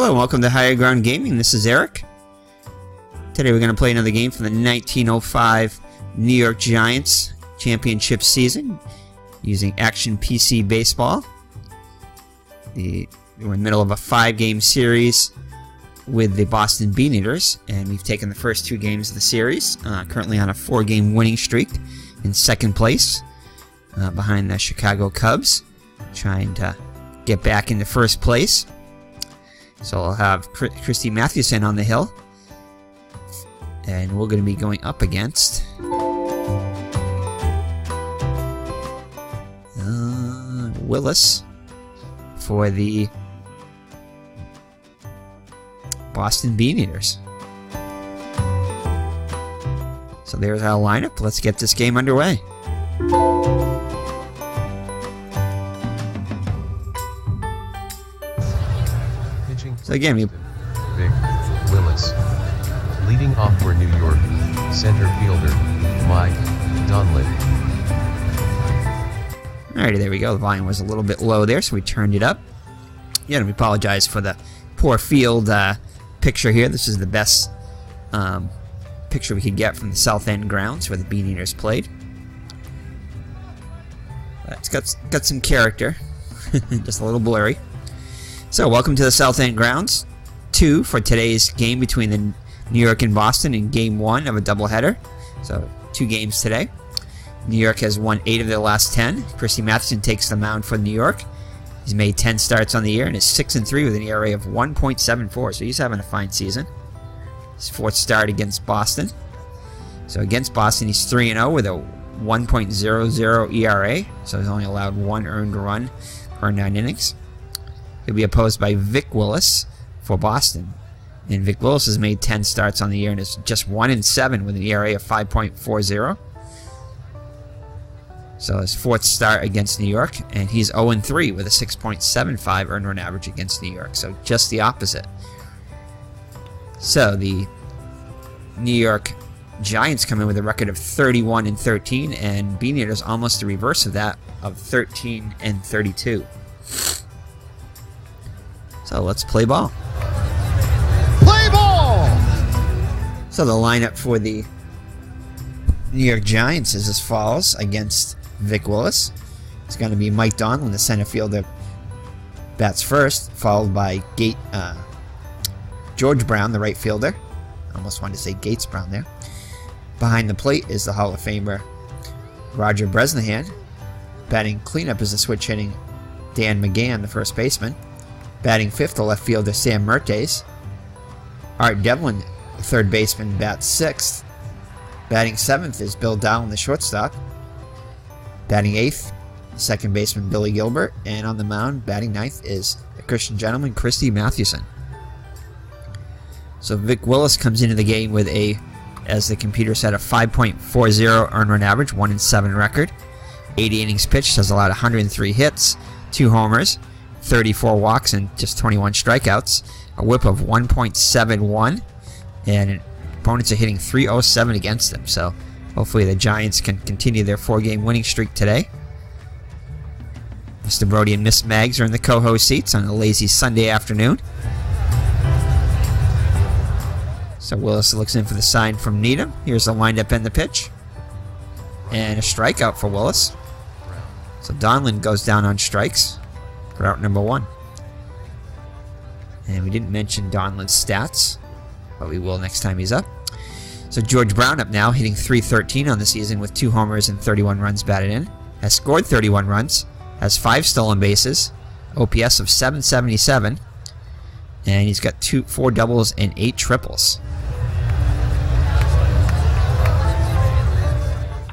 Hello, welcome to Higher Ground Gaming. This is Eric. Today we're going to play another game from the 1905 New York Giants championship season using Action PC Baseball. We're in the middle of a 5-game series with the Boston Beaneaters, and we've taken the first 2 games of the series, currently on a 4-game winning streak in second place behind the Chicago Cubs, trying to get back into first place. So I'll have Christy Mathewson on the hill, and we're going to be going up against Willis for the Boston Beaneaters. So there's our lineup. Let's get this game underway. So again, Vic Willis. Leading off for New York, center fielder, Mike Donlin. Alrighty, there we go. The volume was a little bit low there, so we turned it up. Yeah, and we apologize for the poor field picture here. This is the best picture we could get from the South End grounds where the Beaneaters played. It's got some character, just a little blurry. So, welcome to the South End grounds 2 for today's game between the New York and Boston in Game 1 of a doubleheader. So, 2 games today. New York has won 8 of their last 10. Christy Mathewson takes the mound for New York. He's made 10 starts on the year and is 6-3 with an ERA of 1.74. So, he's having a fine season. His 4th start against Boston. So, against Boston, he's 3-0 with a 1.00 ERA. So, he's only allowed 1 earned run per 9 innings. He'll be opposed by Vic Willis for Boston. And Vic Willis has made 10 starts on the year and is just 1-7 with an ERA of 5.40. So his 4th start against New York, and he's 0-3 with a 6.75 earned run average against New York. So just the opposite. So the New York Giants come in with a record of 31-13, and Beaneaters almost the reverse of that, of 13-32. So let's play ball. Play ball! So the lineup for the New York Giants is as follows against Vic Willis. It's going to be Mike Donlin, the center fielder, bats first, followed by George Brown, the right fielder. Almost wanted to say Gates Brown there. Behind the plate is the Hall of Famer Roger Bresnahan. Batting cleanup is the switch-hitting Dan McGann, the first baseman. Batting 5th, the left fielder Sam Mertes. Art Devlin, the third baseman, bats 6th. Batting 7th is Bill Dowling, the shortstop. Batting 8th, second baseman Billy Gilbert. And on the mound, batting 9th is the Christian gentleman Christy Mathewson. So Vic Willis comes into the game with a, as the computer said, a 5.40 earned run average, 1-7 record. 80 innings pitched, has allowed 103 hits, 2 homers, 34 walks, and just 21 strikeouts. A whip of 1.71, and opponents are hitting .307 against them. So hopefully the Giants can continue their 4-game winning streak today. Mr. Brody and Miss Maggs are in the co-host seats on a lazy Sunday afternoon. So Willis looks in for the sign from Needham. Here's the windup and the pitch. And a strikeout for Willis. So Donlin goes down on strikes for out number 1. And we didn't mention Donlin's stats, but we will next time he's up. So George Brown up now, hitting .313 on the season with 2 homers and 31 runs batted in. Has scored 31 runs, has 5 stolen bases, OPS of .777, and he's got 4 doubles and 8 triples.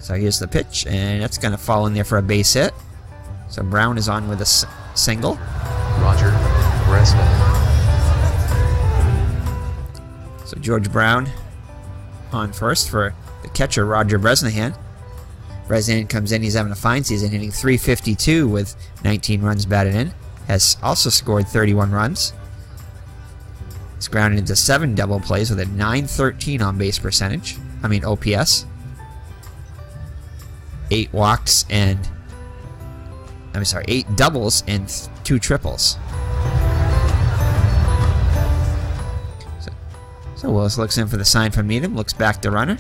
So here's the pitch, and that's going to fall in there for a base hit. So Brown is on with a single. Roger Bresnahan. So George Brown on first for the catcher Roger Bresnahan. Bresnahan comes in, he's having a fine season, hitting .352 with 19 runs batted in. Has also scored 31 runs. He's grounded into 7 double plays with a .913 on base percentage. OPS. 8 walks and 8 doubles and 2 triples. So Willis looks in for the sign from Needham, looks back to runner.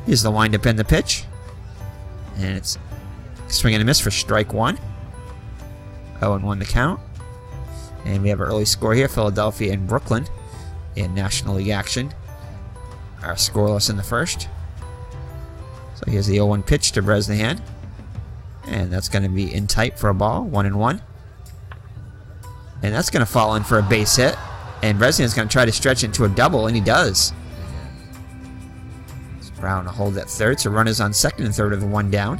Here's the windup and the pitch. And it's swing and a miss for strike one. 0-1 the count. And we have an early score here. Philadelphia and Brooklyn in National League action are scoreless in the first. So here's the 0-1 pitch to Bresnahan. And that's going to be in tight for a ball. 1-1. And that's going to fall in for a base hit. And Bresnahan's going to try to stretch into a double, and he does. Brown to hold at third, so runners on second and third of the one down.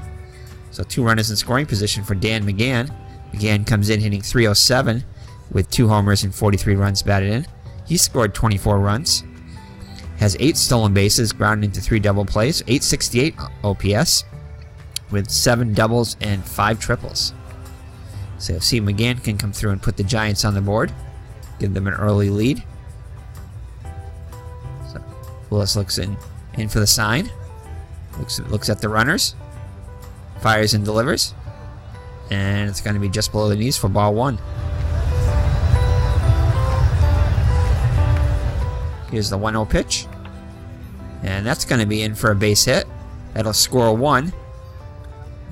So 2 runners in scoring position for Dan McGann. McGann comes in hitting .307 with 2 homers and 43 runs batted in. He scored 24 runs. Has 8 stolen bases, grounded into 3 double plays, .868 OPS with 7 doubles and 5 triples. So you'll see McGann can come through and put the Giants on the board, give them an early lead. So Willis looks in for the sign, looks at the runners, fires and delivers, and it's going to be just below the knees for ball 1. Here's the 1-0 pitch, and that's going to be in for a base hit. That'll score 1,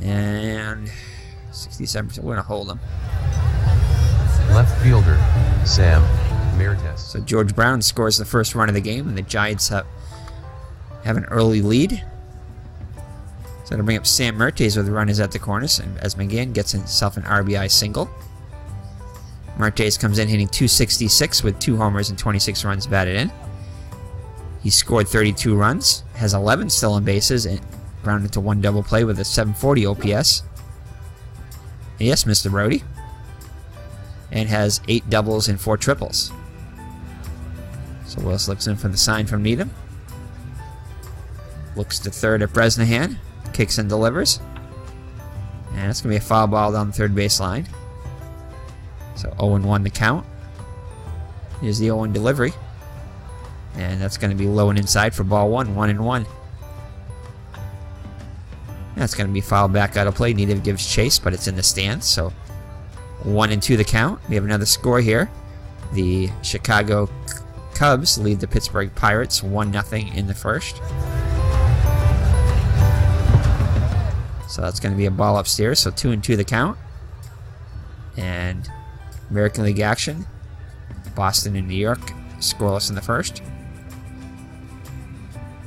and 67%. We're going to hold him. Left fielder, Sam Mertes. So George Brown scores the first run of the game, and the Giants have an early lead. So to bring up Sam Mertes with the runners at the corners, and as McGann gets himself an RBI single. Mertes comes in hitting .266 with 2 homers and 26 runs batted in. He scored 32 runs, has 11 stolen bases, and grounded to 1 double play with a .740 OPS. Yes, Mr. Brody. And has 8 doubles and 4 triples. So Willis looks in for the sign from Needham. Looks to third at Bresnahan. Kicks and delivers. And it's going to be a foul ball down the third baseline. So 0-1 the count. Here's the 0-1 delivery. And that's going to be low and inside for ball 1. 1-1. That's going to be fouled back out of play. Needham gives chase, but it's in the stands. So 1-2 the count. We have another score here. The Chicago Cubs lead the Pittsburgh Pirates 1-0 in the first. So that's going to be a ball upstairs. So 2-2 the count. And American League action. Boston and New York scoreless in the first.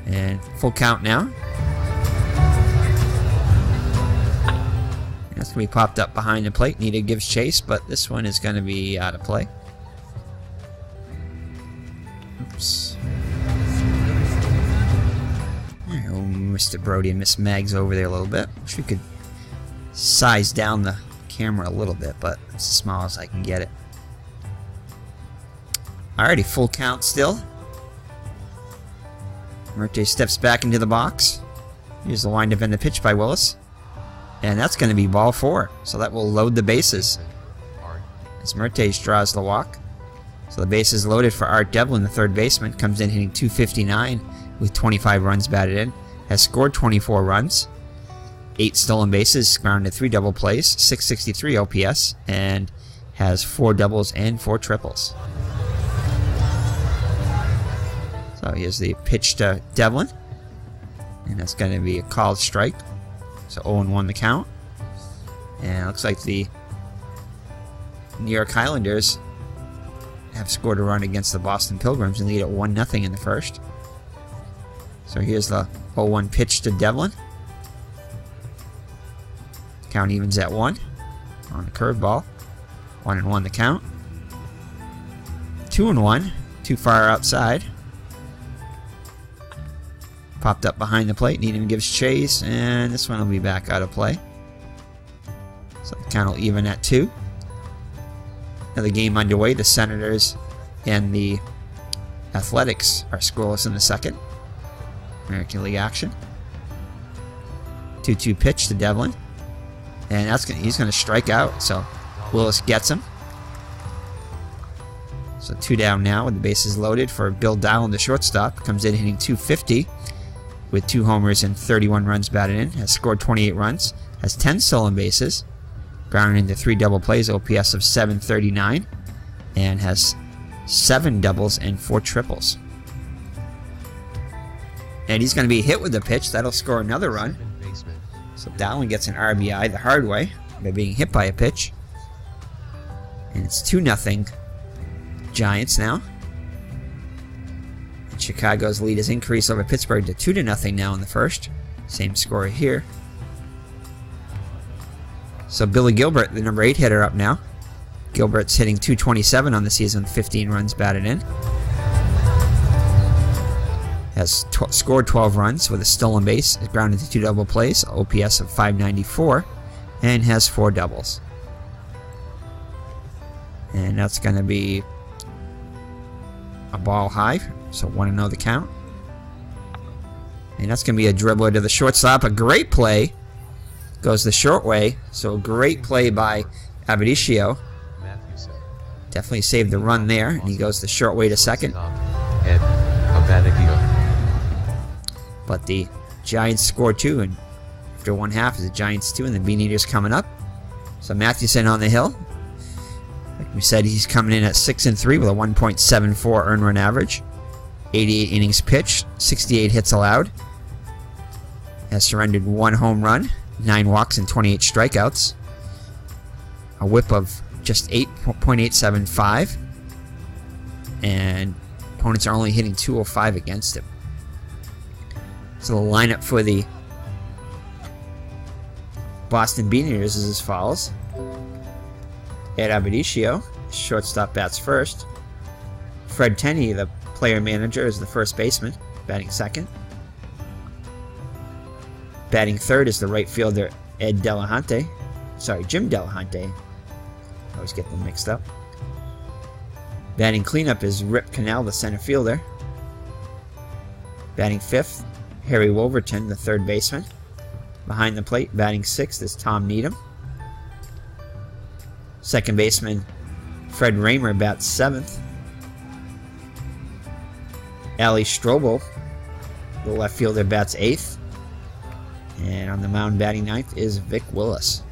And full count now. That's going to be popped up behind the plate. Nita gives chase, but this one is going to be out of play. Oops. Oh, Mr. Brody and Miss Mag's over there a little bit. Wish we could size down the camera a little bit, but it's as small as I can get it. Alrighty, full count still. Merte steps back into the box. Here's the windup and the pitch by Willis. And that's going to be ball 4. So that will load the bases. As Mertes draws the walk. So the base is loaded for Art Devlin, the third baseman. Comes in hitting .259 with 25 runs batted in. Has scored 24 runs. 8 stolen bases, grounded 3 double plays, .663 OPS, and has 4 doubles and 4 triples. So here's the pitch to Devlin. And that's going to be a called strike. So 0-1 the count. And it looks like the New York Highlanders have scored a run against the Boston Pilgrims and lead at 1-0 in the first. So here's the 0-1 pitch to Devlin. Count evens at 1 on the curveball. 1-1 the count. 2-1. Too far outside. Popped up behind the plate. Needham gives chase, and this one will be back out of play. So the count will even at 2. Another game underway. The Senators and the Athletics are scoreless in the second. American League action. 2-2 pitch to Devlin. And he's going to strike out, so Willis gets him. So 2 down now with the bases loaded for Bill Dowland, the shortstop. Comes in hitting .250 with 2 homers and 31 runs batted in. Has scored 28 runs. Has 10 stolen bases. Grounded into 3 double plays, OPS of .739. And has 7 doubles, and 4 triples. And he's going to be hit with the pitch. That'll score another run. So Dowling gets an RBI the hard way by being hit by a pitch. And it's 2-0 Giants now. And Chicago's lead has increased over Pittsburgh to 2-0 now in the first. Same score here. So Billy Gilbert, the number 8 hitter, up now. Gilbert's hitting .227 on the season with 15 runs batted in. Has scored 12 runs with a stolen base, is grounded to 2 double plays, OPS of .594, and has 4 doubles. And that's going to be a ball high, so 1-0 the count. And that's going to be a dribbler to the shortstop. A great play. Goes the short way, so a great play by Abadicio. Definitely saved the run there, and he goes the short way to second. But the Giants score 2, and after 1/2 is the Giants 2, and the Beaneaters coming up. So Mathewson on the hill. Like we said, he's coming in at 6-3 with a 1.74 earned run average. 88 innings pitched, 68 hits allowed. Has surrendered 1 home run, 9 walks, and 28 strikeouts. A whip of just 8.875. And opponents are only hitting .205 against him. So the lineup for the Boston Beaneaters is as follows. Ed Abadicio, shortstop, bats first. Fred Tenney, the player manager, is the first baseman, batting second. Batting third is the right fielder, Jim Delahunty. I always get them mixed up. Batting cleanup is Rip Cannell, the center fielder. Batting fifth, Harry Wolverton, the third baseman. Behind the plate, batting sixth is Tom Needham. Second baseman, Fred Raymer, bats seventh. Ali Strobel, the left fielder, bats eighth. And on the mound batting ninth is Vic Willis.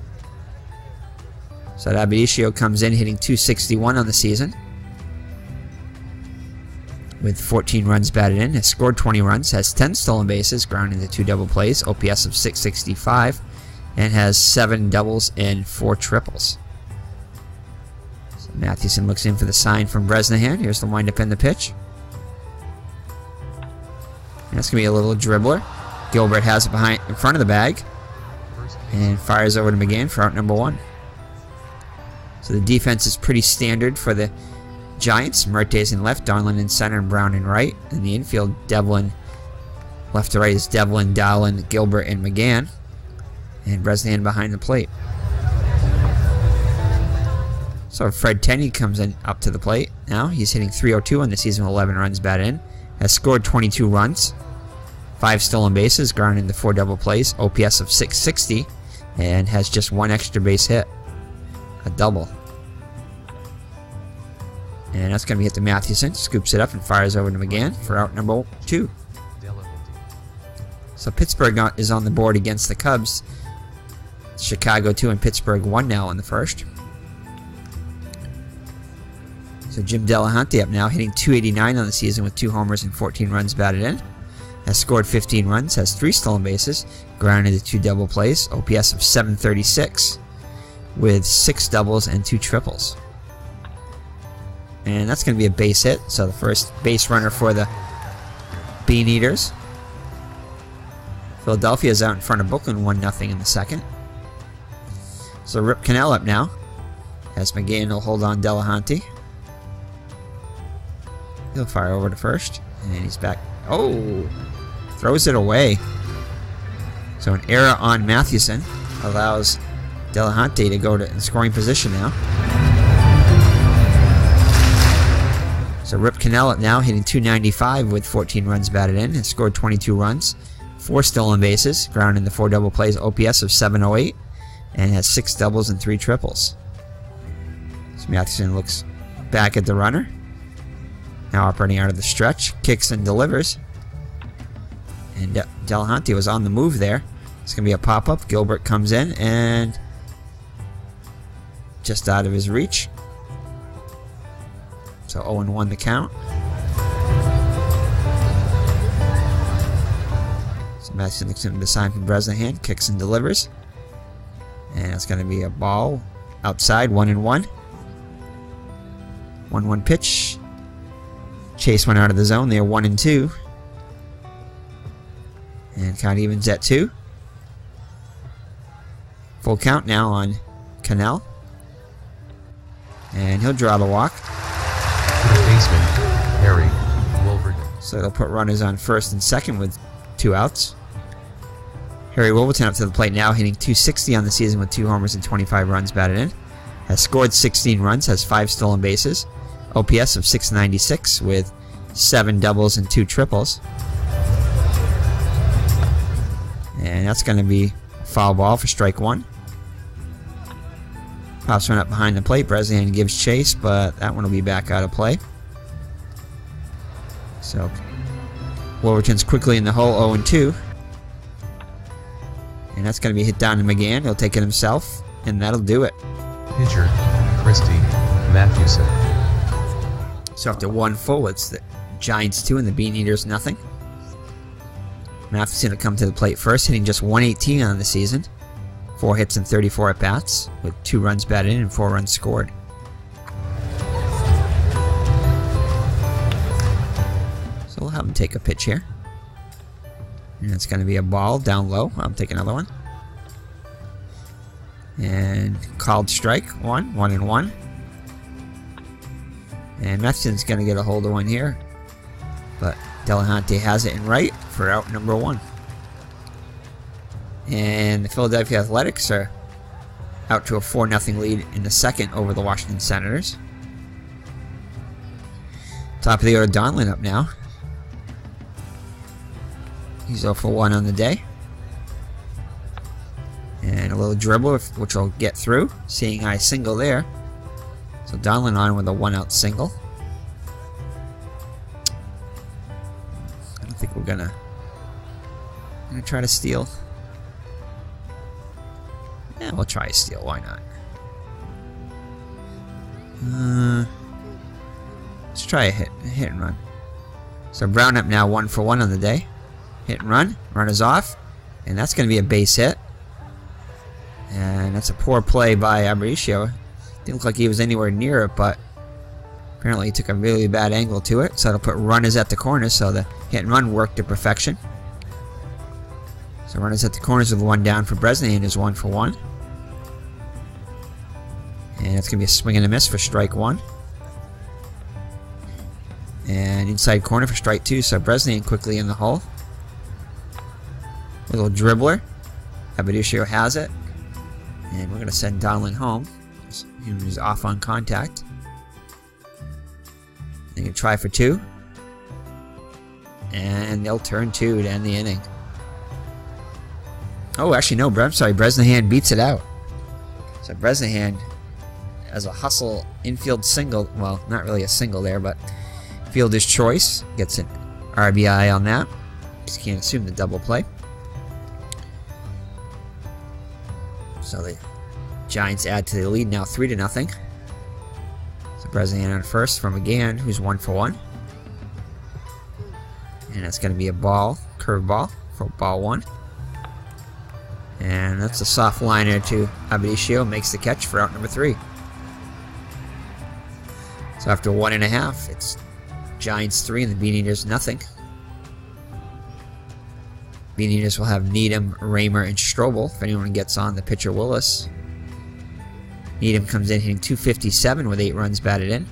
So Abadicio comes in hitting .261 on the season, with 14 runs batted in, has scored 20 runs, has 10 stolen bases, grounded into 2 double plays, OPS of .665, and has 7 doubles and 4 triples. So Mathewson looks in for the sign from Bresnahan. Here's the windup and the pitch. And that's going to be a little dribbler. Gilbert has it in front of the bag, and fires over to McGann for out number 1. So the defense is pretty standard for the Giants. Mertes in left, Donlin in center, and Brown in right. In the infield, Devlin, left to right is Devlin, Dowling, Gilbert, and McGann. And Bresnahan behind the plate. So Fred Tenney comes in up to the plate now. He's hitting .302 on the season with 11 runs batted in. Has scored 22 runs, 5 stolen bases, grounded into 4 double plays, OPS of .660, and has just 1 extra base hit. A double. And that's going to be hit to Mathewson. Scoops it up and fires over to McGann for out number 2. So Pittsburgh is on the board against the Cubs. Chicago 2 and Pittsburgh 1 now in the first. So Jim Delahunty up now, hitting .289 on the season with 2 homers and 14 runs batted in. Has scored 15 runs, has 3 stolen bases, grounded into 2 double plays, OPS of .736, with 6 doubles and 2 triples. And that's going to be a base hit, so the first base runner for the Beaneaters. Philadelphia is out in front of Brooklyn 1-0 in the second. So Rip Cannell up now, as McGann will hold on Delahunty. He'll fire over to first, and he's back. Oh! Throws it away. So an error on Mathewson allows Delahunty to go to in scoring position now. So Rip Cannell up now, hitting .295 with 14 runs batted in. Has scored 22 runs, 4 stolen bases, grounded into 4 double plays, OPS of .708, and has 6 doubles and 3 triples. So Mathewson looks back at the runner. Now operating out of the stretch, kicks and delivers. And Delahunty was on the move there. It's going to be a pop-up. Gilbert comes in and just out of his reach. So So 0-1 the count. So Mathewson looks into the sign from Bresnahan, kicks and delivers. And it's going to be a ball outside, 1-1. 1-1 pitch. Chase went out of the zone. They're 1-2. And count evens at 2. Full count now on Cannell. And he'll draw the walk. To the baseman, Harry Wolverton. So they'll put runners on first and second with 2 outs. Harry Wolverton up to the plate now, hitting .260 on the season with 2 homers and 25 runs batted in. Has scored 16 runs, has 5 stolen bases. OPS of .696 with 7 doubles and 2 triples. And that's going to be a foul ball for strike 1. Pops one up behind the plate. Bresnahan gives chase, but that one will be back out of play. So Wolverton's quickly in the hole, 0-2. And that's going to be hit down to McGann. He'll take it himself, and that'll do it. Pitcher, Christy Mathewson. So after 1 full, it's the Giants 2 and the Beaneaters nothing. Mathewson will come to the plate first, hitting just .118 on the season. 4 hits and 34 at-bats, with 2 runs batted in and 4 runs scored. So we'll have him take a pitch here. And it's going to be a ball down low. I'll take another one. And called strike 1, 1-1. And Mathewson's going to get a hold of one here. But Delahunty has it in right for out number 1. And the Philadelphia Athletics are out to a 4-0 lead in the second over the Washington Senators. Top of the order, Donlin up now. He's 0 for 1 on the day. And a little dribble, which will get through. Seeing eye single there. So Donlin on with a 1-out single. I don't think we're gonna try to steal. Yeah, we'll try a steal. Why not? Let's try a hit and run. So Brown up now, 1 for 1 on the day. Hit and run. Runners off. And that's going to be a base hit. And that's a poor play by Aparicio. Didn't look like he was anywhere near it, but apparently he took a really bad angle to it. So it'll put runners at the corners, so the hit and run worked to perfection. So runners at the corners with 1 down for Bresnahan is 1 for 1. And it's going to be a swing and a miss for strike 1. And inside corner for strike 2, so Bresnahan quickly in the hole. Little dribbler. Aparicio has it. And we're going to send Donlin home. He was off on contact. They can try for 2. And they'll turn 2 to end the inning. Oh, actually, no, I'm sorry. Bresnahan beats it out. So Bresnahan, as a hustle infield single, well, not really a single there, but fielder's choice, gets an RBI on that. Just can't assume the double play. So the Giants add to the lead now 3-0. So Bresnahan on first from McGann, who's 1 for 1. And that's going to be a ball, curveball for ball 1. And that's a soft liner to Aparicio, makes the catch for out number 3. So after 1.5, it's Giants 3 and the Beaneaters nothing. Beaneaters will have Needham, Raymer, and Strobel. If anyone gets on, the pitcher Willis. Needham comes in hitting .257 with 8 runs batted in.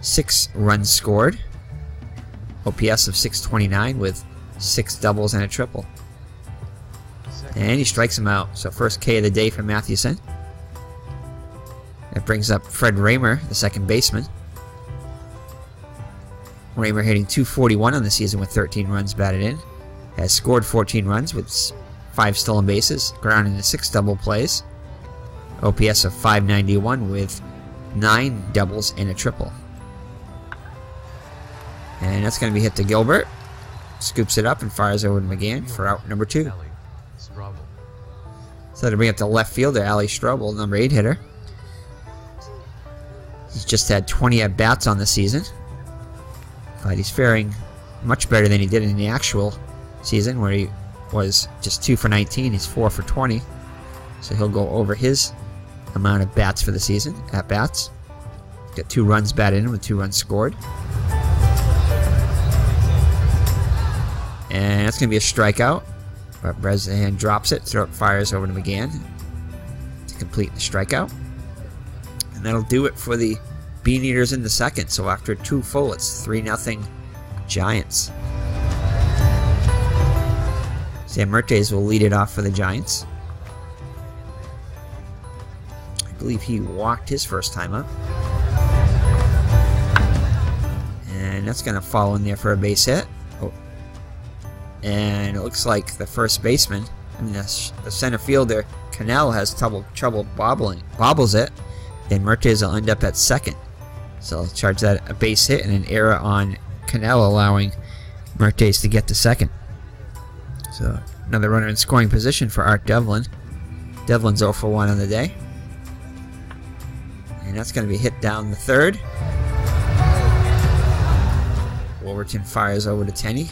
6 runs scored. OPS of .629 with 6 doubles and a triple. And he strikes him out. So first K of the day for Mathewson. That brings up Fred Raymer, the second baseman. Raymer hitting .241 on the season with 13 runs batted in. Has scored 14 runs with 5 stolen bases, grounded into 6 double plays. OPS of .591 with 9 doubles and a triple. And that's going to be hit to Gilbert. Scoops it up and fires over to McGann for out number 2. So to bring up the left fielder, Ali Strobel, number 8 hitter. He's just had 20 at-bats on the season. But he's faring much better than he did in the actual season, where he was just 2 for 19. He's 4 for 20. So he'll go over his amount of bats for the season, at bats. Got 2 runs batted in with 2 runs scored. And that's going to be a strikeout. But Bresnahan drops it, fires over to McGann to complete the strikeout. And that'll do it for the Beaneaters in the second. So after 2 full, it's 3-0 Giants. Sam Mertes will lead it off for the Giants. I believe he walked his first time up. And that's going to fall in there for a base hit. Oh. And it looks like the first baseman, the center fielder, Cannell, has trouble bobbles it. Then Mertes will end up at second. So I'll charge that a base hit and an error on Cannell, allowing Mertes to get to second. So another runner in scoring position for Art Devlin. Devlin's 0 for 1 on the day. And that's going to be hit down the third. Wolverton fires over to Tenney.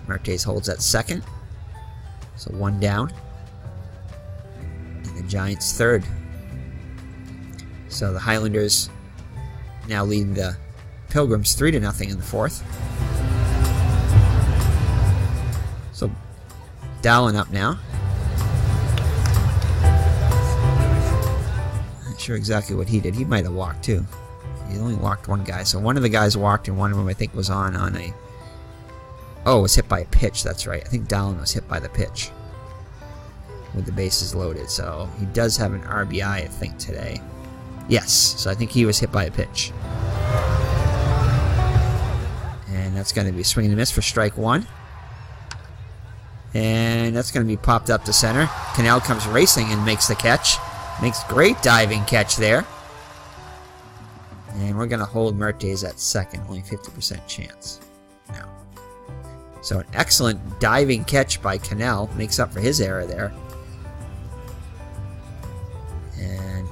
Mertes holds at second. So 1 down. And the Giants third. So the Highlanders now leading the Pilgrims 3-0 in the fourth. So Dallin up now. Not sure exactly what he did. He might have walked too. He only walked 1 guy. So one of the guys walked, and one of them I think was on a... Oh, was hit by a pitch. That's right. I think Dallin was hit by the pitch with the bases loaded. So he does have an RBI, I think, today. Yes. So I think he was hit by a pitch. And that's going to be swing and a miss for strike 1. And that's going to be popped up to center. Cannell comes racing and makes the catch. Makes great diving catch there. And we're going to hold Mertes at second. Only 50% chance now. So an excellent diving catch by Cannell. Makes up for his error there. And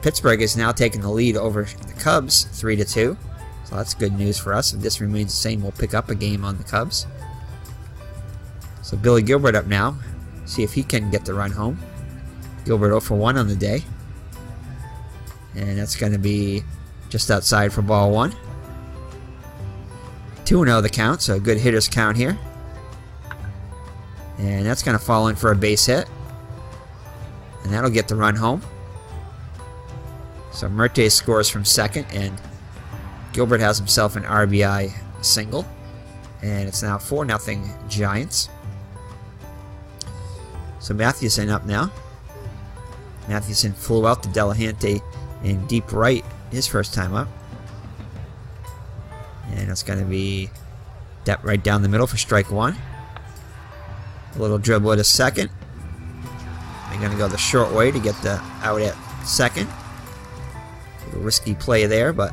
Pittsburgh is now taking the lead over the Cubs 3-2. So that's good news for us. If this remains the same, we'll pick up a game on the Cubs. So Billy Gilbert up now. See if he can get the run home. Gilbert 0 for 1 on the day. And that's going to be just outside for ball 1. 2-0 the count, so a good hitter's count here. And that's going to fall in for a base hit. And that'll get the run home. So Mertes scores from second, and Gilbert has himself an RBI single. And it's now 4-0 Giants. So Mathewson up now. Mathewson flew out to Delahante in deep right his first time up. And it's going to be that right down the middle for strike 1. A little dribble at a second. They're going to go the short way to get the out at second. A little risky play there, but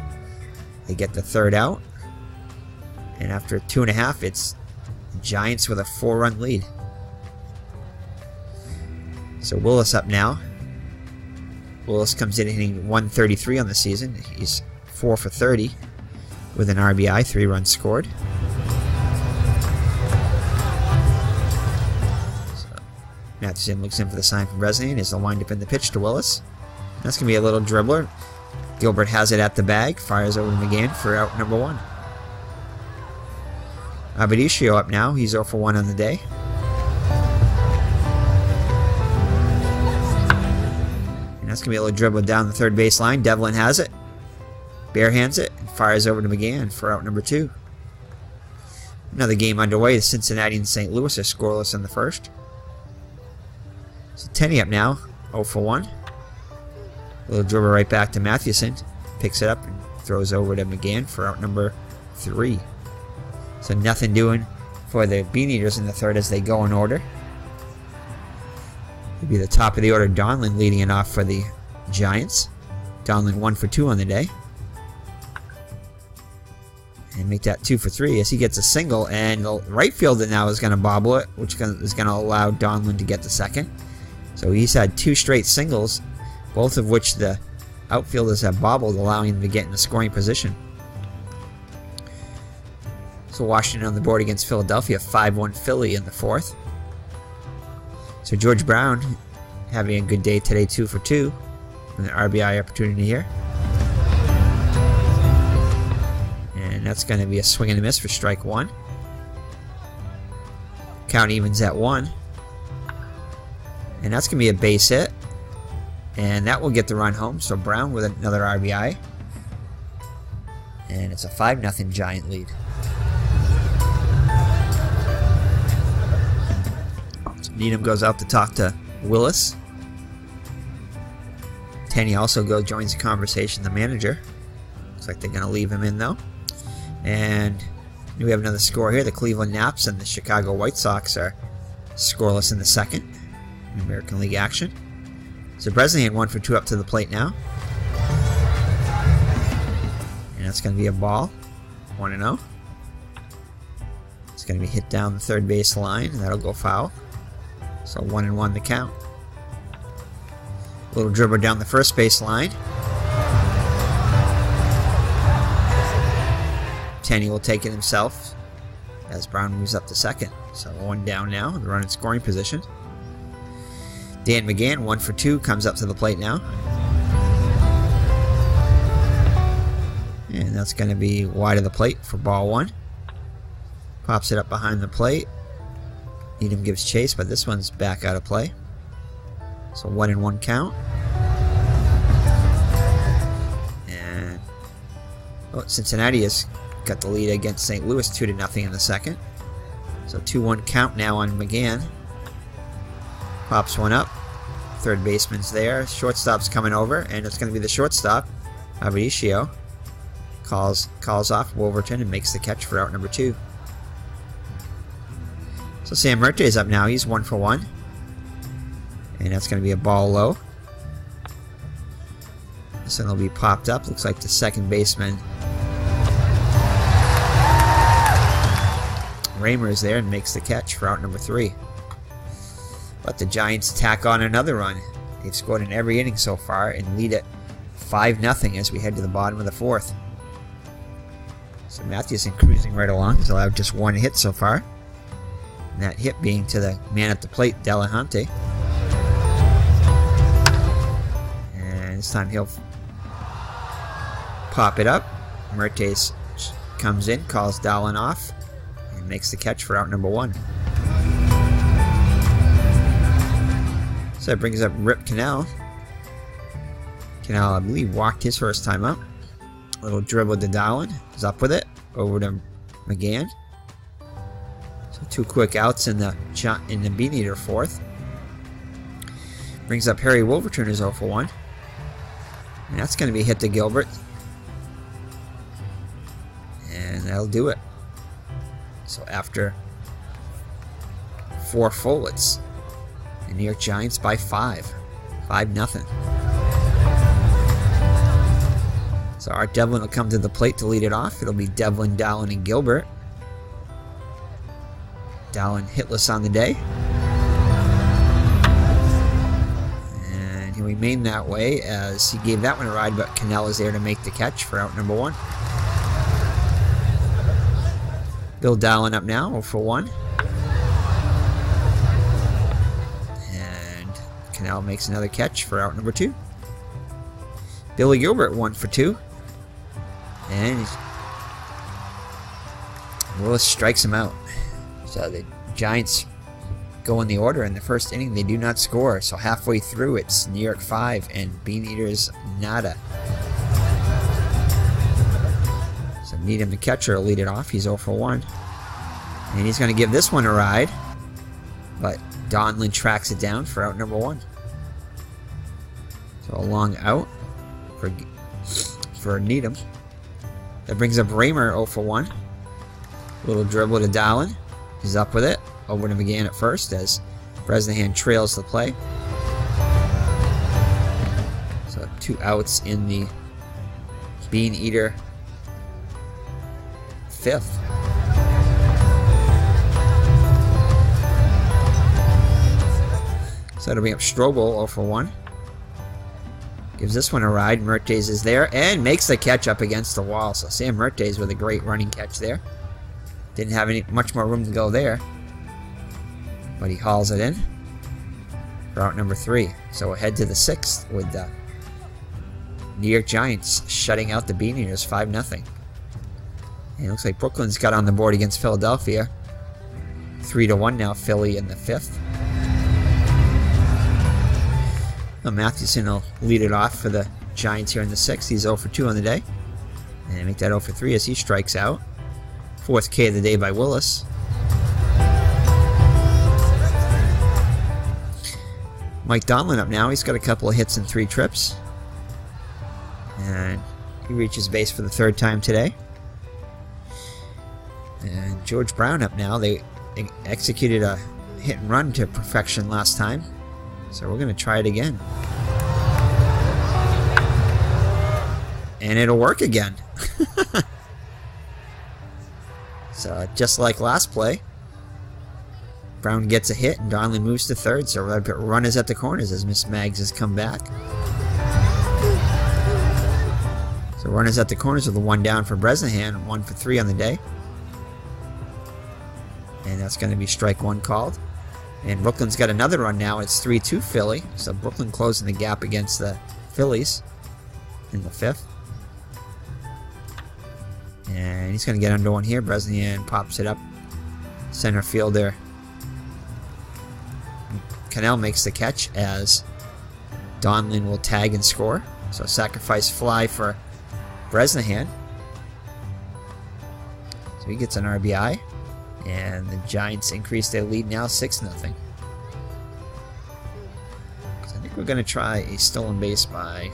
they get the third out. And after 2.5, it's Giants with a 4-run lead. So Willis up now. Willis comes in hitting 133 on the season. He's 4 for 30 with an RBI, 3 runs scored. So Mathewson looks in for the sign from Bresnahan as they'll wind up in the pitch to Willis. That's going to be a little dribbler. Gilbert has it at the bag, fires over to McGann for out number 1. Abadiscio up now. He's 0 for 1 on the day. That's going to be a little dribble down the third base line. Devlin has it. Barehands it and fires over to McGann for out number 2. Another game underway. The Cincinnati and St. Louis are scoreless in the first. So Tenney up now. 0 for 1. A little dribble right back to Mathewson. Picks it up and throws over to McGann for out number 3. So nothing doing for the Beaneaters in the third as they go in order. It'll be the top of the order. Donlin leading it off for the Giants. Donlin 1 for 2 on the day. And make that 2 for 3 as he gets a single. And the right fielder now is going to bobble it, which is going to allow Donlin to get the second. So he's had 2 straight singles, both of which the outfielders have bobbled, allowing him to get in the scoring position. So Washington on the board against Philadelphia, 5-1 Philly in the 4th. So George Brown having a good day today, 2 for 2. An RBI opportunity here. And that's going to be a swing and a miss for strike 1. Count evens at 1. And that's going to be a base hit. And that will get the run home. So Brown with another RBI. And it's a 5-0 Giant lead. So Needham goes out to talk to Willis. Tenney also joins the conversation, the manager. Looks like they're going to leave him in though. And we have another score here. The Cleveland Naps and the Chicago White Sox are scoreless in the 2nd. American League action. So Bresnahan 1 for 2 up to the plate now. And that's going to be a ball. 1-0. It's going to be hit down the third base line, and that'll go foul. So 1-1 the count. A little dribble down the first base line. Tenney will take it himself as Brown moves up to second. So 1 down now, the run in scoring position. Dan McGann 1 for 2 comes up to the plate now. And that's going to be wide of the plate for ball 1. Pops it up behind the plate. Needham gives chase, but this one's back out of play. So 1-1 count. And Cincinnati has got the lead against St. Louis 2-0 in the 2nd. So 2-1 count now on McGann. Pops one up. Third baseman's there. Shortstop's coming over, and it's going to be the shortstop, Aparicio. Calls off Wolverton and makes the catch for out number 2. So Sam Merte is up now. He's 1 for 1. And that's going to be a ball low. This one will be popped up. Looks like the second baseman, Raymer, is there and makes the catch for out number 3. But the Giants tack on another run. They've scored in every inning so far and lead it 5-0 as we head to the bottom of the 4th. So Mathewson cruising right along. He's allowed just 1 hit so far. And that hit being to the man at the plate, Delahunty. And this time he'll pop it up. Mertes comes in, calls Dallin off, and makes the catch for out number 1. So that brings up Rip Cannell. Cannell, I believe, walked his first time up. A little dribble to Dallin. He's up with it. Over to McGann. So 2 quick outs in the Beaneater 4th. Brings up Harry Wolverton, who's 0 for 1. And that's going to be hit to Gilbert. And that'll do it. So after 4 fullets, the New York Giants by 5. 5-0. So Art Devlin will come to the plate to lead it off. It'll be Devlin, Dallin, and Gilbert. Dallin hitless on the day. And he'll remain that way as he gave that one a ride, but Cannell is there to make the catch for out number 1. Bill Dallin up now, 0 for 1. And Cannell makes another catch for out number 2. Billy Gilbert 1 for 2. And Willis strikes him out. So the Giants go in the order. In the first inning, they do not score. So halfway through, it's New York 5 and Beaneaters nada. So Needham, the catcher, will lead it off. He's 0 for 1. And he's going to give this one a ride. But Donlin tracks it down for out number 1. So a long out for Needham. That brings up Raymer 0 for 1. Little dribble to Dallin. He's up with it. Over to McGann at first as Bresnahan trails the play. So 2 outs in the Beaneater 5th. So it'll be up Strobel 0 for 1. Gives this one a ride. Mertes is there and makes the catch up against the wall. So Sam Mertes with a great running catch there. Didn't have much more room to go there. But he hauls it in for out number 3. So we'll head to the 6th with the New York Giants shutting out the Beaneaters 5-0. And it looks like Brooklyn's got on the board against Philadelphia. 3-1 now, Philly in the 5th. Mathewson will lead it off for the Giants here in the 6th. He's 0 for 2 on the day. And make that 0 for 3 as he strikes out. 4th K of the day by Willis. Mike Donlin up now. He's got a couple of hits and 3 trips. And he reaches base for the 3rd time today. And George Brown up now. They executed a hit and run to perfection last time. So we're going to try it again. And it'll work again. So just like last play, Brown gets a hit and Donlin moves to 3rd. So runners at the corners as Miss Maggs has come back. So runners at the corners with a 1 down for Bresnahan, 1 for 3 on the day. And that's going to be strike 1 called. And Brooklyn's got another run now. It's 3-2 Philly. So Brooklyn closing the gap against the Phillies in the 5th. And he's going to get under one here. Bresnahan pops it up. Center fielder Cannell makes the catch as Donlin will tag and score. So sacrifice fly for Bresnahan. So he gets an RBI. And the Giants increase their lead now 6-0. I think we're going to try a stolen base by...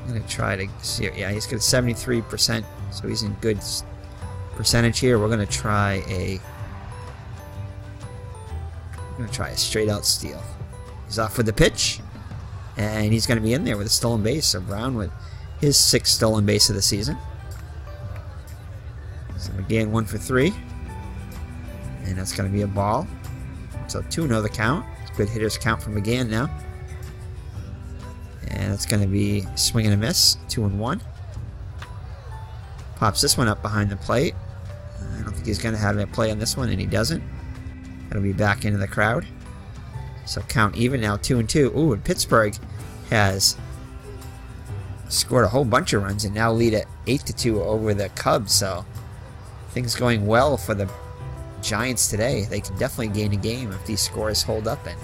I'm going to try to see... Yeah, he's got 73%, so he's in good percentage here. We're going to try a... straight out steal. He's off with the pitch. And he's going to be in there with a stolen base. So Brown with his 6th stolen base of the season. So McGann 1 for 3. And that's going to be a ball. So 2-0 the count. It's good hitters count for McGann now. And it's going to be swing and a miss. 2-1. Pops this one up behind the plate. I don't think he's going to have a play on this one, and he doesn't. That'll be back into the crowd. So count even now, 2-2. Ooh, and Pittsburgh has scored a whole bunch of runs and now lead at 8-2 over the Cubs. So things going well for the Giants today. They can definitely gain a game if these scores hold up, and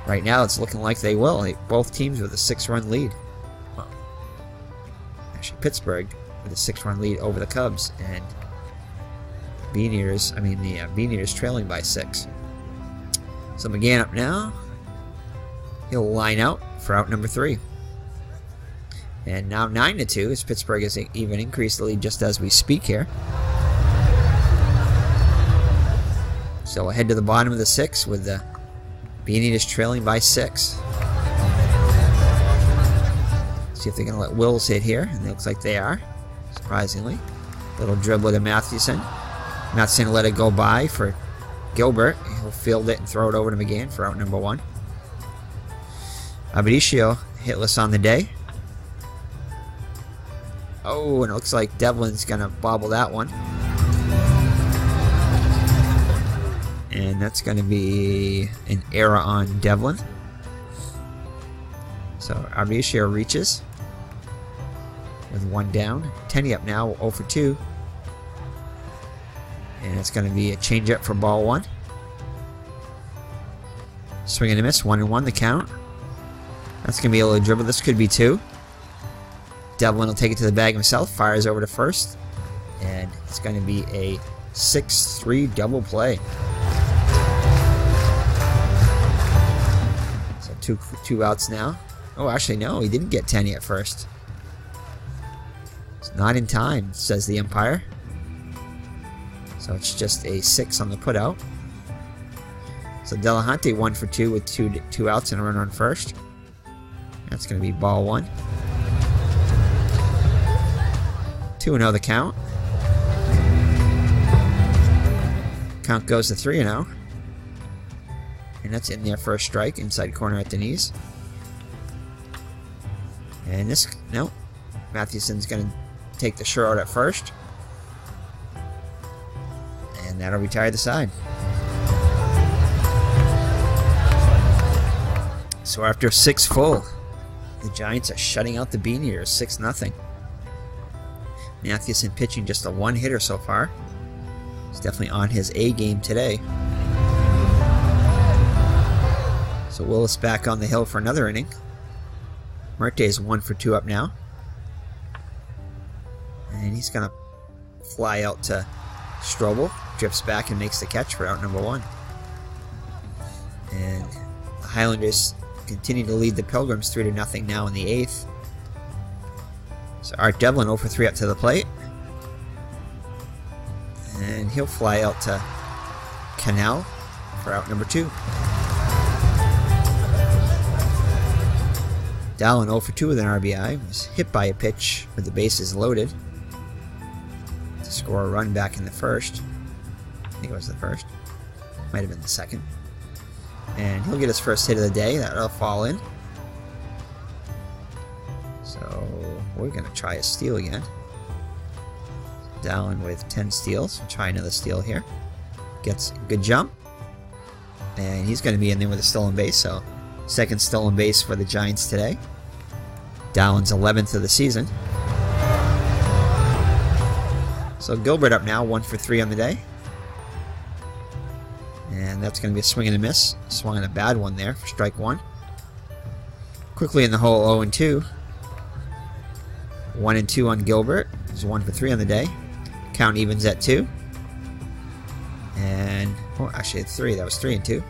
right now it's looking like they will. Both teams with a 6-run lead. Well, actually, Pittsburgh with a 6-run lead over the Cubs, and the Beaneaters trailing by 6. So McGann up now. He'll line out for out number 3. And now 9-2 as Pittsburgh has even increased the lead just as we speak here. So we'll head to the bottom of the 6th with the Beaneaters trailing by 6. See if they're going to let Wills hit here, and it looks like they are, surprisingly. Little dribbler to Mathewson. Mathewson let it go by for Gilbert. He'll field it and throw it over to McGann for out number 1. Abadicio hitless on the day. Oh, and it looks like Devlin's going to bobble that one. And that's going to be an error on Devlin. So Abadicio reaches with 1 down. Tenney up now, 0 for 2. And it's going to be a changeup for ball 1. Swing and a miss, 1-1 the count. That's going to be a little dribble. This could be 2. Devlin will take it to the bag himself, fires over to first. And it's going to be a 6-3 double play. So two outs now. Oh, actually, no, he didn't get Tenney at first. It's not in time, says the umpire. So it's just a 6 on the putout. So Delahunty 1 for 2 with two outs and a runner on first. That's going to be ball 1. 2-0 the count. Count goes to 3-0. And that's in there for a strike, inside corner at the knees. And this, no. Mathewson's going to take the sure out at first. that'll retire the side. So after 6 full, the Giants are shutting out the Beaneaters 6-0. Mathewson pitching just a 1-hitter so far. He's definitely on his A game today. So Willis back on the hill for another inning. Marte is 1 for 2 up now. And he's going to fly out to Strobel. Drifts back and makes the catch for out number 1. And the Highlanders continue to lead the Pilgrims 3-0 now in the 8th. So Art Devlin 0 for 3 up to the plate. And he'll fly out to Canal for out number 2. Dallin 0 for 2 with an RBI. Was hit by a pitch with the bases loaded to score a run back in the first. I think it was the first. Might have been the second. And he'll get his first hit of the day. That'll fall in. So we're going to try a steal again. Dallin with 10 steals. We'll try another steal here. Gets a good jump. And he's going to be in there with a stolen base. So second stolen base for the Giants today. Dallin's 11th of the season. So Gilbert up now, 1 for 3 on the day. And that's going to be a swing and a miss. Swung on a bad one there for strike 1. Quickly in the hole, 0-2. 1-2 on Gilbert. He's 1 for 3 on the day. Count evens at 2. And, well, actually it's 3. That was 3-2.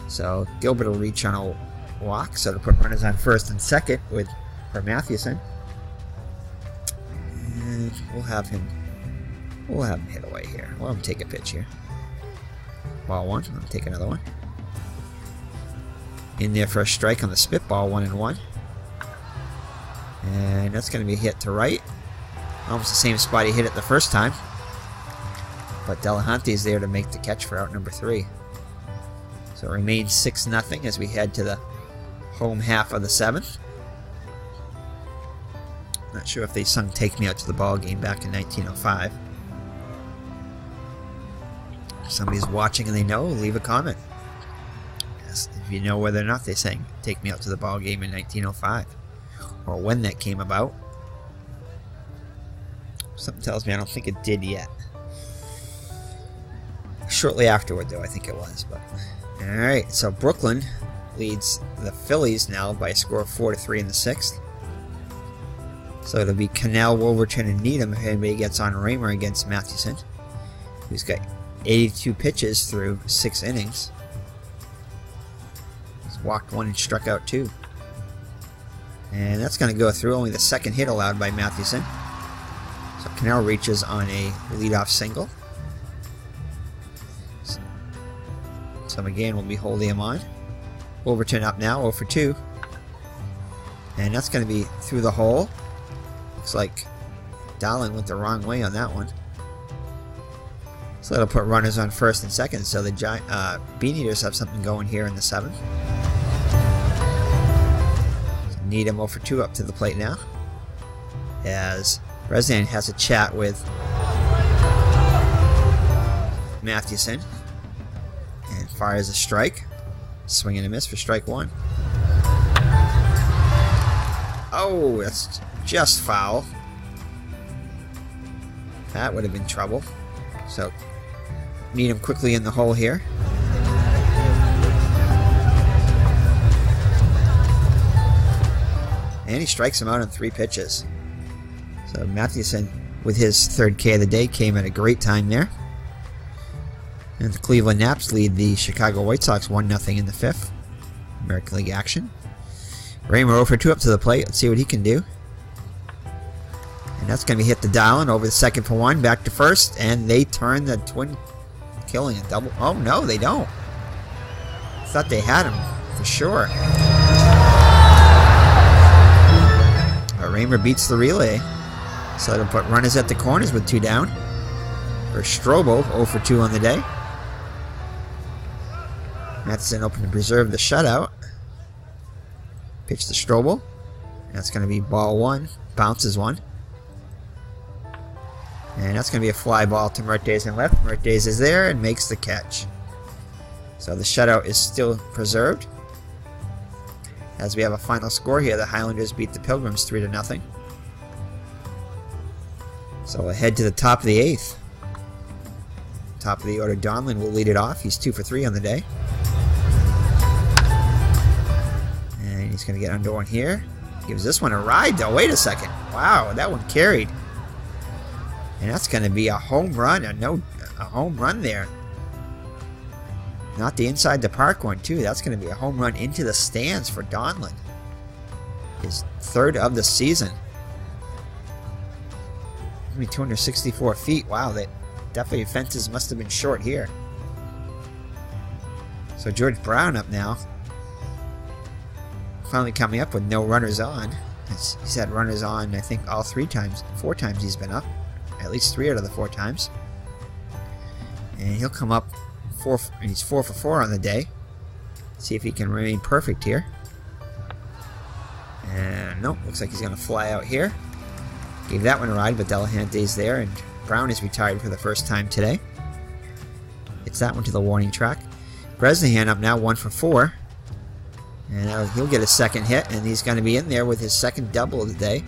So Gilbert will reach on a walk. So to put runners on first and second for Mathewson. And we'll have him hit away here. We'll have him take a pitch here. Ball 1. I'll take another one. In there for a strike on the spitball, 1-1. And that's going to be hit to right. Almost the same spot he hit it the first time. But Delahante's there to make the catch for out number 3. So it remains 6-0 as we head to the home half of the 7th. Not sure if they sung Take Me Out to the Ball Game back in 1905. If somebody's watching and they know, leave a comment. Yes, if you know whether or not they sang Take Me Out to the Ball Game in 1905. Or when that came about. Something tells me I don't think it did yet. Shortly afterward, though, I think it was. But alright, so Brooklyn leads the Phillies now by a score of 4-3 in the 6th. So it'll be Canal, Wolverton, and Needham if anybody gets on Raymer against Mathewson, who's got 82 pitches through 6 innings. He's walked 1 and struck out 2. And that's going to go through, only the second hit allowed by Mathewson. So Canal reaches on a leadoff single. So McGann will be holding him on. Wolverton up now, 0 for 2. And that's going to be through the hole. Looks like Dallin went the wrong way on that one. So that'll put runners on first and second. So the Beaneaters have something going here in the 7th. Needham 0 for 2 up to the plate now. As Bresnan has a chat with Mathewson. And fires a strike. Swing and a miss for strike 1. Oh, that's just foul. That would have been trouble. So, Needham quickly in the hole here. And he strikes him out on 3 pitches. So Mathewson, with his 3rd K of the day, came at a great time there. And the Cleveland Naps lead the Chicago White Sox 1-0 in the 5th. American League action. Raymer 0 for 2 up to the plate. Let's see what he can do. And that's going to be hit to Dallin over the second for 1. Back to first. And they turn the twin, killing a double. Oh, no, they don't. I thought they had him for sure. Raymer beats the relay. So it'll put runners at the corners with 2 down. For Strobel, 0 for 2 on the day. Mathewson open to preserve the shutout. Pitch to Strobel. That's going to be ball 1. Bounces 1. And that's going to be a fly ball to Mertes in left. Mertes is there and makes the catch. So the shutout is still preserved. As we have a final score here, the Highlanders beat the Pilgrims 3-0. So ahead to the top of the 8th. Top of the order, Donlin will lead it off. He's 2 for 3 on the day. And he's going to get under one here. Gives this one a ride, though. Wait a second. Wow, that one carried. And that's going to be a home run. A home run there. Not the inside the park one, too. That's going to be a home run into the stands for Donlin. His 3rd of the season. 264 feet. Wow, that definitely fences must have been short here. So George Brown up now. Finally coming up with no runners on. He's had runners on, I think, all 4 times he's been up. At least 3 out of the 4 times. And he'll come up, he's 4 for 4 on the day. See if he can remain perfect here. And nope, looks like he's going to fly out here. Gave that one a ride, but Delahante's there, and Brown is retired for the first time today. It's that one to the warning track. Bresnahan up now, 1 for 4. And he'll get a second hit, and he's going to be in there with his 2nd double of the day.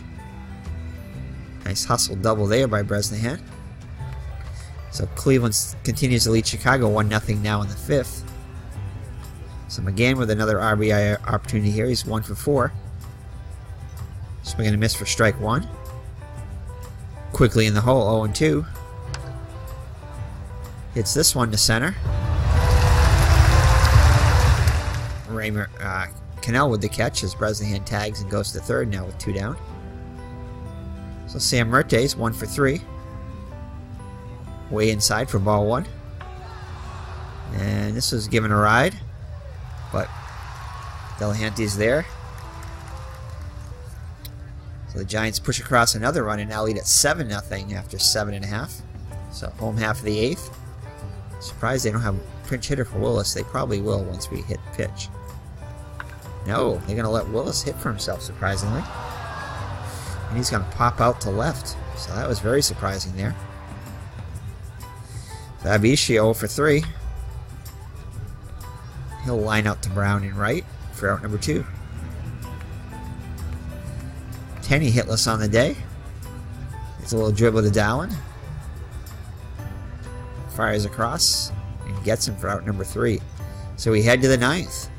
Nice hustle double there by Bresnahan. So Cleveland continues to lead Chicago 1-0 now in the 5th. So McGann with another RBI opportunity here. He's 1 for 4. Swing and a miss for strike 1. Quickly in the hole, 0-2. Hits this one to center. Cannell with the catch as Bresnahan tags and goes to 3rd now with 2 down. So Sam Mertes, 1 for 3. Way inside for ball 1. And this was given a ride, but Delahante's there. So the Giants push across another run and now lead at 7-0 after 7.5. So home half of the 8th. Surprised they don't have a pinch hitter for Willis. They probably will once we hit pitch. No, they're going to let Willis hit for himself, surprisingly. And he's going to pop out to left. So that was very surprising there. So Abishio 0 for 3. He'll line out to Brown in right for out number 2. Tenney hitless on the day. It's a little dribble to Dallin. Fires across and gets him for out number 3. So we head to the 9th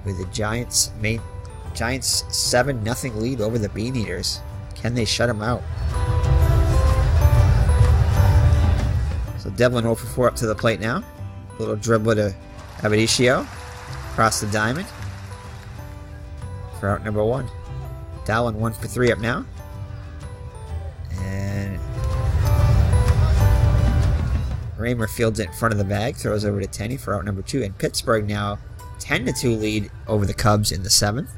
with the Giants 7-0 lead over the Beaneaters. Can they shut them out? So Devlin 0 for 4 up to the plate now. A little dribble to Abadicio. Across the diamond. For out number 1. Dallin 1 for 3 up now. And Raymer fields it in front of the bag. Throws over to Tenney for out number 2. And Pittsburgh now 10-2 lead over the Cubs in the 7th.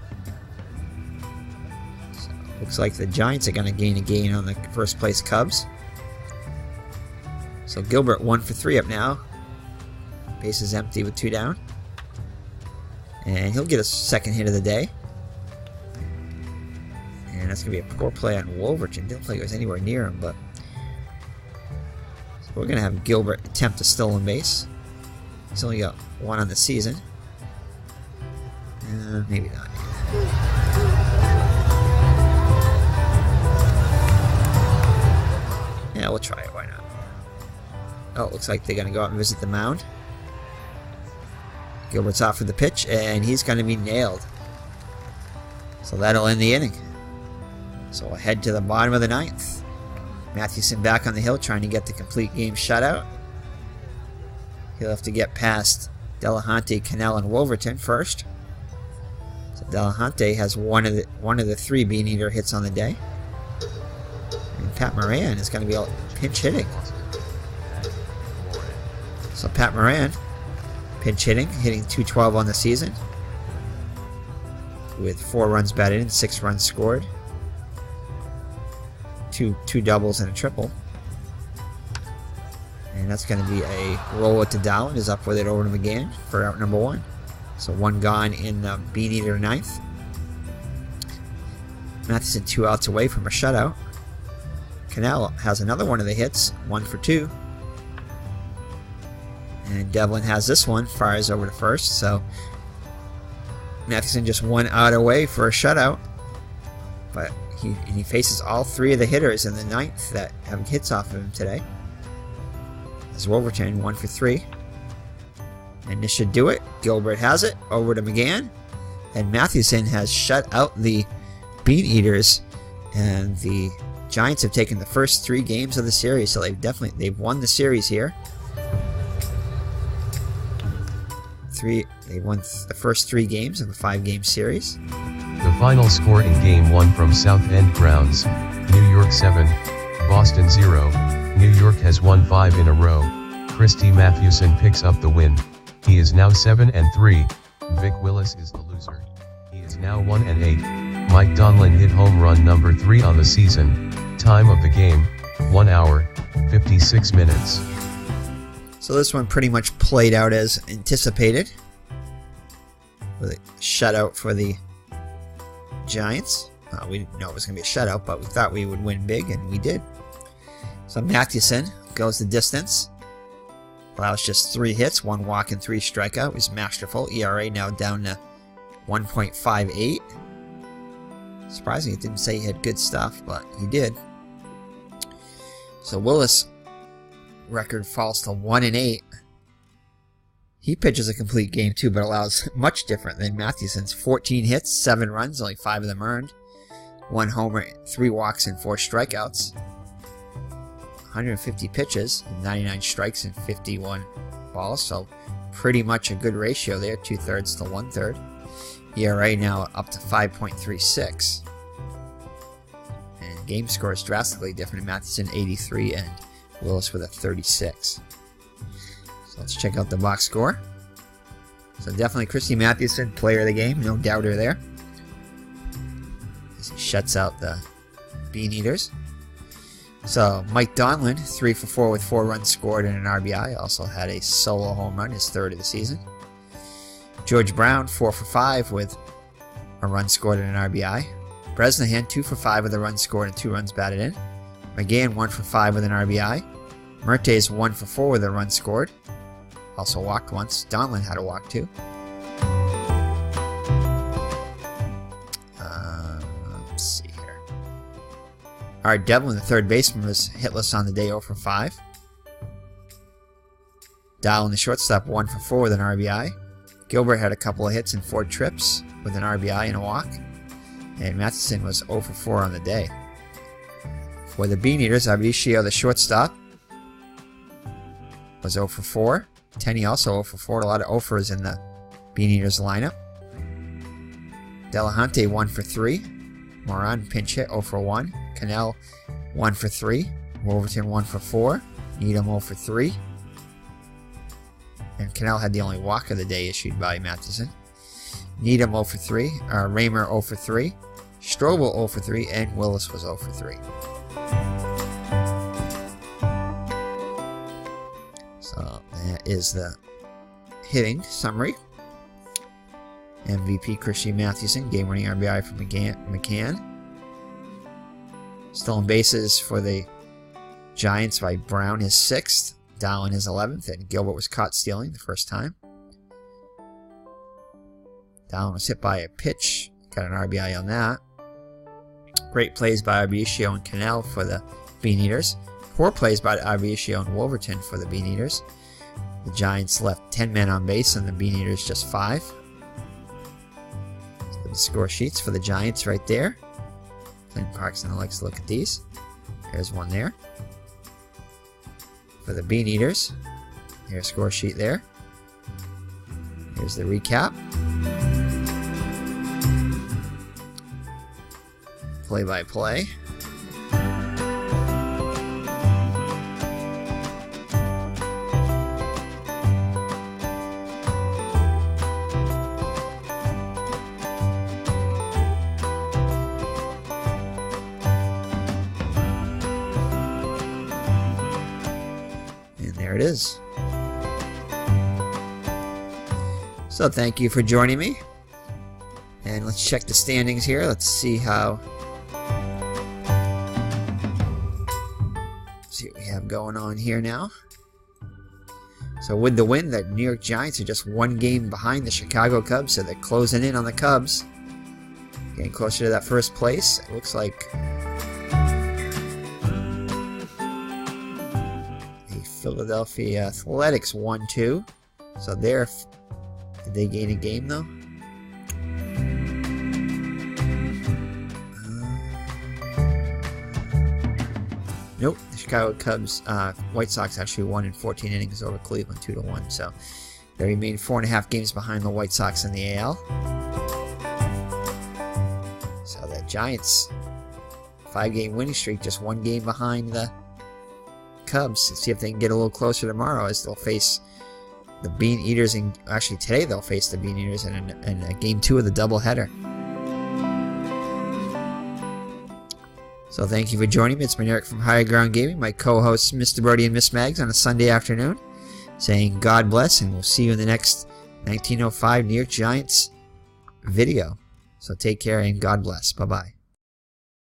So looks like the Giants are going to gain a gain on the first place Cubs. So Gilbert 1 for 3 up now. Bases empty with 2 down. And he'll get a second hit of the day. And that's going to be a poor play on Wolverton. Didn't think it was anywhere near him, but... So we're going to have Gilbert attempt a stolen base. He's only got 1 on the season. Maybe not. Yeah, we'll try it. Why not? Oh, it looks like they're going to go out and visit the mound. Gilbert's off for the pitch, and he's going to be nailed. So that'll end the inning. So we'll head to the bottom of the 9th. Mathewson back on the hill trying to get the complete game shutout. He'll have to get past Delahunty, Cannell, and Wolverton first. So Delahunty has one of the 3 Beaneater hits on the day. And Pat Moran is going to be pinch hitting. So Pat Moran, pinch hitting 212 on the season. With 4 runs batted in, 6 runs scored. Two doubles and a triple. And that's going to be a roll it to Dallin. Is up with it over to McGann for out number 1. So 1 gone in the Beaneater 9th. Mathewson 2 outs away from a shutout. Cannell has another one of the hits, 1 for 2. And Devlin has this one, fires over to first, so Mathewson just 1 out away for a shutout. But he faces all 3 of the hitters in the 9th that have hits off of him today. As Wolverton, 1 for 3. And this should do it. Gilbert has it, over to McGann. And Mathewson has shut out the Beaneaters, and the Giants have taken the first 3 games of the series, so they've won the series here. They won the first 3 games of a 5-game series. The final score in Game 1 from South End Grounds: New York 7, Boston 0. New York has won 5 in a row. Christy Mathewson picks up the win. He is now 7-3. Vic Willis is the loser. He is now 1-8. Mike Donlin hit home run number 3 on the season. Time of the game, 1 hour, 56 minutes. So this one pretty much played out as anticipated, with a shutout for the Giants. We didn't know it was going to be a shutout, but we thought we would win big, and we did. So Mathewson goes the distance. Allows just 3 hits, 1 walk and 3 strikeout. Was masterful. ERA now down to 1.58. Surprising it didn't say he had good stuff, but he did. So Willis' record falls to 1-8. He pitches a complete game too, but allows much different than Mathewson's. 14 hits, 7 runs, only 5 of them earned. 1 homer, 3 walks, and 4 strikeouts. 150 pitches, 99 strikes, and 51 balls. So pretty much a good ratio there, 2/3 to 1/3. ERA now up to 5.36. And game score is drastically different. Mathewson 83 and Willis with a 36. So let's check out the box score. So definitely Christy Mathewson, player of the game, no doubter there, as he shuts out the Beaneaters. So Mike Donlin, 3 for 4 with 4 runs scored and an RBI. Also had a solo home run, his 3rd of the season. George Brown, 4 for 5 with a run scored and an RBI. Bresnahan, 2 for 5 with a run scored and 2 runs batted in. McGann, 1 for 5 with an RBI. Mertes, 1 for 4 with a run scored. Also walked once. Donlin had a walk too. Let's see here. Alright, Devlin, the 3rd baseman, was hitless on the day, 0 for 5. Dowling, the shortstop, 1 for 4 with an RBI. Gilbert had a couple of hits and 4 trips with an RBI and a walk. And Mathewson was 0 for 4 on the day. For the Beaneaters, Abishio, the shortstop, was 0 for 4. Tenney also 0 for 4. A lot of 0-fers in the Beaneaters lineup. Delahunty 1 for 3. Moran pinch hit 0 for 1. Cannell 1 for 3. Wolverton 1 for 4. Needham 0 for 3. And Cannell had the only walk of the day issued by Mathewson. Needham 0 for 3. Raymer 0 for 3. Strobel 0 for 3. And Willis was 0 for 3. So that is the hitting summary. MVP Christy Mathewson, game-winning RBI for McCann. Stolen bases for the Giants by Brown, his 6th. Dowling, his 11th. And Gilbert was caught stealing the first time. Dowling was hit by a pitch. Got an RBI on that. Great plays by Abishio and Cannell for the Beaneaters. Poor plays by Abishio and Wolverton for the Beaneaters. The Giants left 10 men on base and the Beaneaters just 5. So the score sheets for the Giants right there. Clint Parkson likes to look at these. There's one there. For the Beaneaters, here's a score sheet there. Here's the recap. Play-by-play. There it is. So thank you for joining me. And let's check the standings here. Let's see how see what we have going on here now. So with the win, the New York Giants are just one game behind the Chicago Cubs, so they're closing in on the Cubs. Getting closer to that first place. It looks like the Philadelphia Athletics won 2. So did they gain a game though? Nope. The Chicago Cubs, White Sox actually won in 14 innings over Cleveland 2-1. So they remain 4.5 games behind the White Sox in the AL. So the Giants, 5-game winning streak, just 1 game behind the Cubs. Let's see if they can get a little closer tomorrow, as they'll face the Beaneaters. And actually today they'll face the Beaneaters in game 2 of the doubleheader. So thank you for joining me. It's been Eric from Higher Ground Gaming, my co-hosts Mr. Brody and Miss Mags on a Sunday afternoon, saying God bless, and we'll see you in the next 1905 New York Giants video. So take care and God bless. Bye-bye.